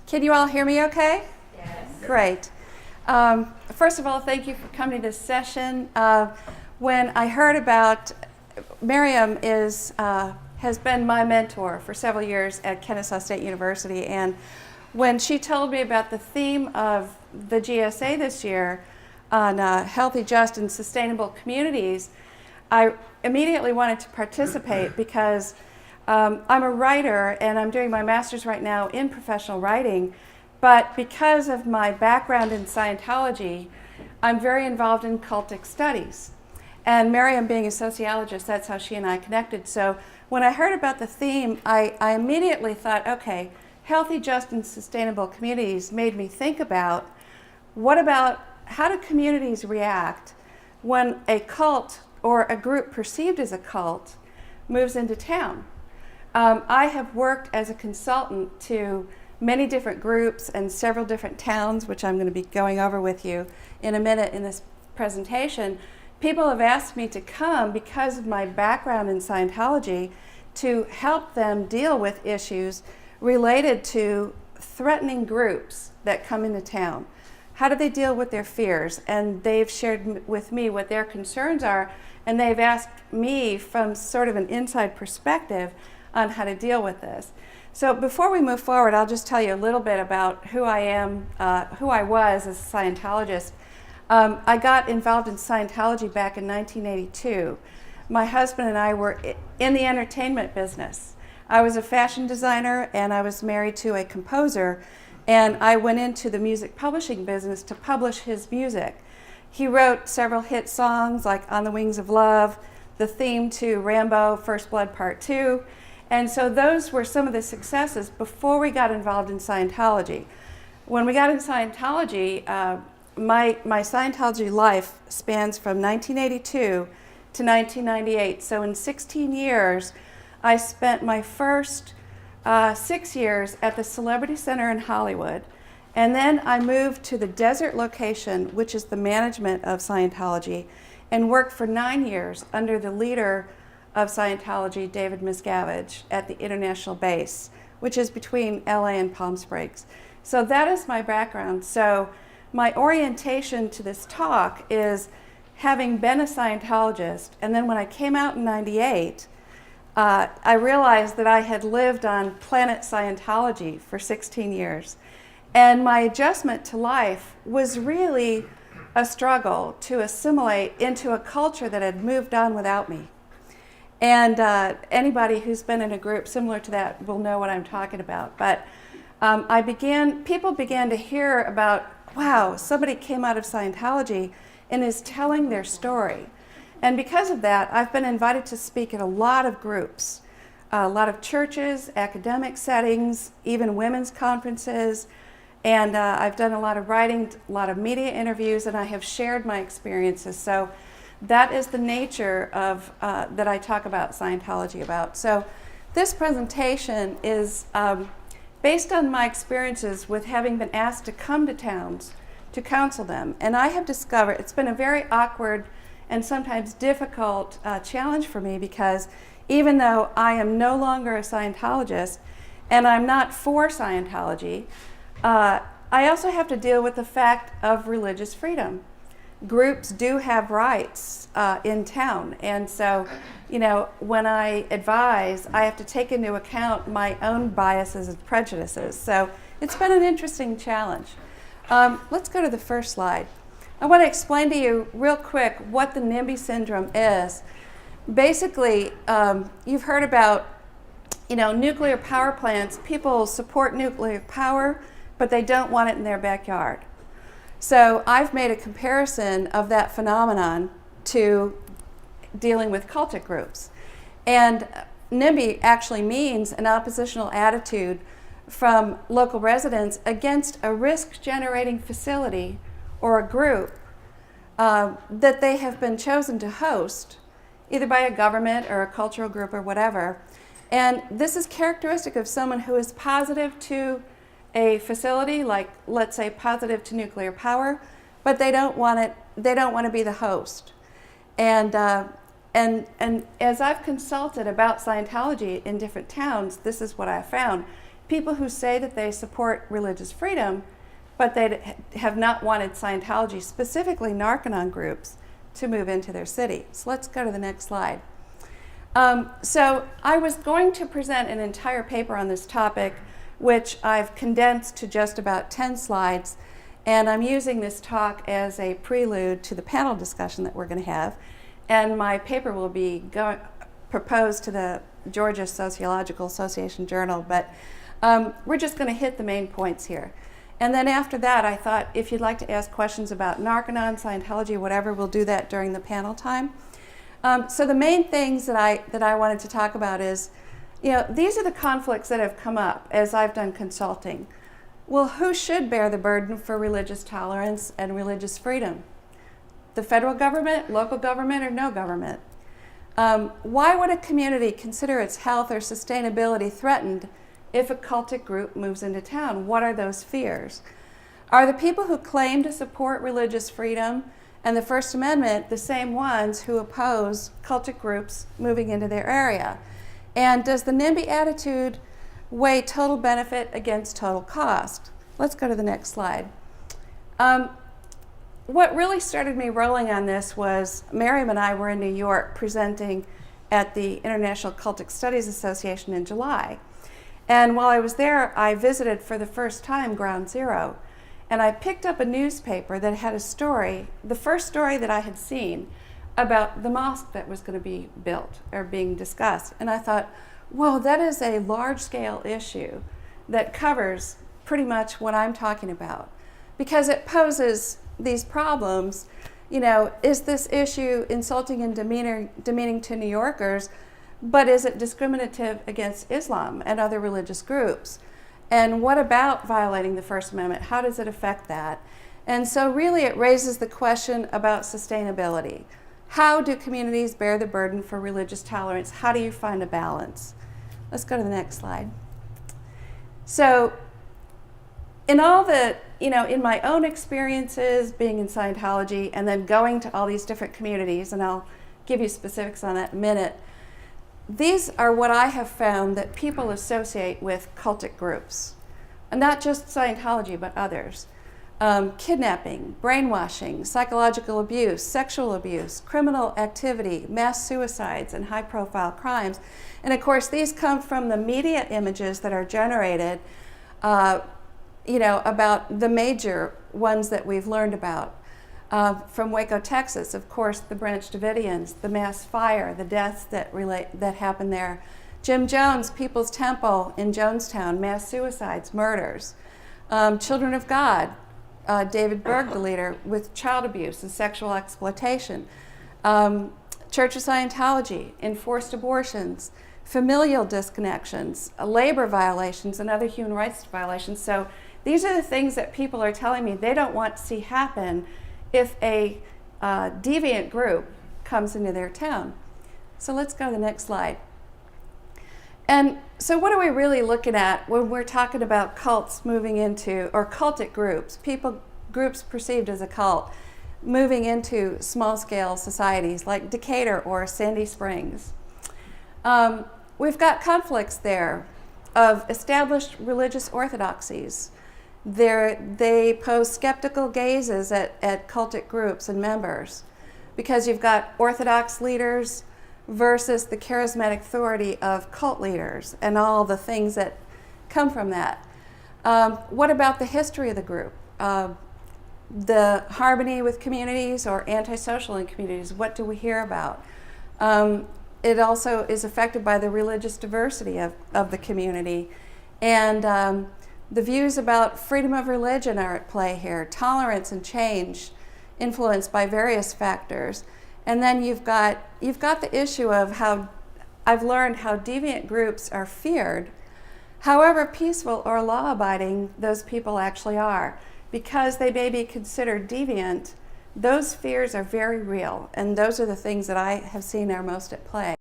Can you all hear me okay? Yes. Great. First of all, thank you for coming to this session. When I heard about Miriam has been my mentor for several years at Kennesaw State University, and when she told me about the theme of the GSA this year on healthy, just, and sustainable communities, I immediately wanted to participate because I'm a writer and I'm doing my master's right now in professional writing, but because of my background in Scientology, I'm very involved in cultic studies. And Miriam being a sociologist, that's how she and I connected. So when I heard about the theme, I immediately thought, okay, healthy, just, and sustainable communities made me think about how do communities react when a cult or a group perceived as a cult moves into town. I have worked as a consultant to many different groups and several different towns, which I'm going to be going over with you in a minute in this presentation. People have asked me to come because of my background in Scientology to help them deal with issues related to threatening groups that come into town. How do they deal with their fears? And they've shared with me what their concerns are, and they've asked me from sort of an inside perspective on how to deal with this. So before we move forward, I'll just tell you a little bit about who I am, who I was as a Scientologist. I got involved in Scientology back in 1982. My husband and I were in the entertainment business. I was a fashion designer and I was married to a composer, and I went into the music publishing business to publish his music. He wrote several hit songs like On the Wings of Love, the theme to Rambo, First Blood Part 2. And so those were some of the successes before we got involved in Scientology. When we got in Scientology, my Scientology life spans from 1982 to 1998. So in 16 years, I spent my first 6 years at the Celebrity Center in Hollywood. And then I moved to the desert location, which is the management of Scientology, and worked for 9 years under the leader of Scientology, David Miscavige, at the International Base, which is between LA and Palm Springs. So that is my background. So my orientation to this talk is having been a Scientologist, and then when I came out in '98, I realized that I had lived on planet Scientology for 16 years. And my adjustment to life was really a struggle to assimilate into a culture that had moved on without me. And anybody who's been in a group similar to that will know what I'm talking about. But people began to hear about, wow, somebody came out of Scientology and is telling their story. And because of that, I've been invited to speak at a lot of groups, a lot of churches, academic settings, even women's conferences. And I've done a lot of writing, a lot of media interviews, and I have shared my experiences. So that is the nature of that I talk about Scientology about. So this presentation is based on my experiences with having been asked to come to towns to counsel them. And I have discovered it's been a very awkward and sometimes difficult challenge for me, because even though I am no longer a Scientologist and I'm not for Scientology, I also have to deal with the fact of religious freedom. Groups do have rights in town, and so, when I advise, I have to take into account my own biases and prejudices. So it's been an interesting challenge. Let's go to the first slide. I want to explain to you real quick what the NIMBY syndrome is. Basically, you've heard about, nuclear power plants. People support nuclear power, but they don't want it in their backyard. So I've made a comparison of that phenomenon to dealing with cultic groups. And NIMBY actually means an oppositional attitude from local residents against a risk-generating facility or a group that they have been chosen to host, either by a government or a cultural group or whatever. And this is characteristic of someone who is positive to a facility, like let's say positive to nuclear power, but they don't want it. They don't want to be the host. And as I've consulted about Scientology in different towns, this is what I found. people who say that they support religious freedom, but they have not wanted Scientology, specifically Narconon groups, to move into their city. So let's go to the next slide. So I was going to present an entire paper on this topic, which I've condensed to just about 10 slides, and I'm using this talk as a prelude to the panel discussion that we're going to have. And my paper will be proposed to the Georgia Sociological Association Journal, but we're just going to hit the main points here. And then after that, I thought if you'd like to ask questions about Narconon, Scientology, whatever, we'll do that during the panel time. So the main things that I wanted to talk about is, these are the conflicts that have come up as I've done consulting. Well, who should bear the burden for religious tolerance and religious freedom? The federal government, local government, or no government? Why would a community consider its health or sustainability threatened if a cultic group moves into town? What are those fears? Are the people who claim to support religious freedom and the First Amendment the same ones who oppose cultic groups moving into their area? And does the NIMBY attitude weigh total benefit against total cost? Let's go to the next slide. What really started me rolling on this was Miriam and I were in New York presenting at the International Cultic Studies Association in July. And while I was there, I visited for the first time Ground Zero. And I picked up a newspaper that had a story, the first story that I had seen, about the mosque that was going to be built or being discussed. And I thought, whoa, that is a large-scale issue that covers pretty much what I'm talking about, because it poses these problems. Is this issue insulting and demeaning to New Yorkers, but is it discriminative against Islam and other religious groups? And what about violating the First Amendment? How does it affect that? And so really it raises the question about sustainability. How do communities bear the burden for religious tolerance? How do you find a balance? Let's go to the next slide. So in all the, in my own experiences being in Scientology and then going to all these different communities, and I'll give you specifics on that in a minute, these are what I have found that people associate with cultic groups, and not just Scientology, but others. Kidnapping, brainwashing, psychological abuse, sexual abuse, criminal activity, mass suicides, and high-profile crimes. And of course, these come from the media images that are generated, about the major ones that we've learned about. From Waco, Texas, of course, the Branch Davidians, the mass fire, the deaths that happened there. Jim Jones, People's Temple in Jonestown, mass suicides, murders. Children of God, David Berg, the leader, with child abuse and sexual exploitation. Church of Scientology, enforced abortions, familial disconnections, labor violations, and other human rights violations. So these are the things that people are telling me they don't want to see happen if a deviant group comes into their town. So let's go to the next slide. And so what are we really looking at when we're talking about cults moving into, or cultic groups, groups perceived as a cult, moving into small-scale societies like Decatur or Sandy Springs? We've got conflicts there of established religious orthodoxies. They pose skeptical gazes at cultic groups and members, because you've got orthodox leaders versus the charismatic authority of cult leaders and all the things that come from that. What about the history of the group? The harmony with communities or antisocial in communities, what do we hear about? It also is affected by the religious diversity of the community. And the views about freedom of religion are at play here, tolerance and change, influenced by various factors. And then you've got the issue of how I've learned how deviant groups are feared, however peaceful or law-abiding those people actually are. Because they may be considered deviant, those fears are very real, and those are the things that I have seen are most at play.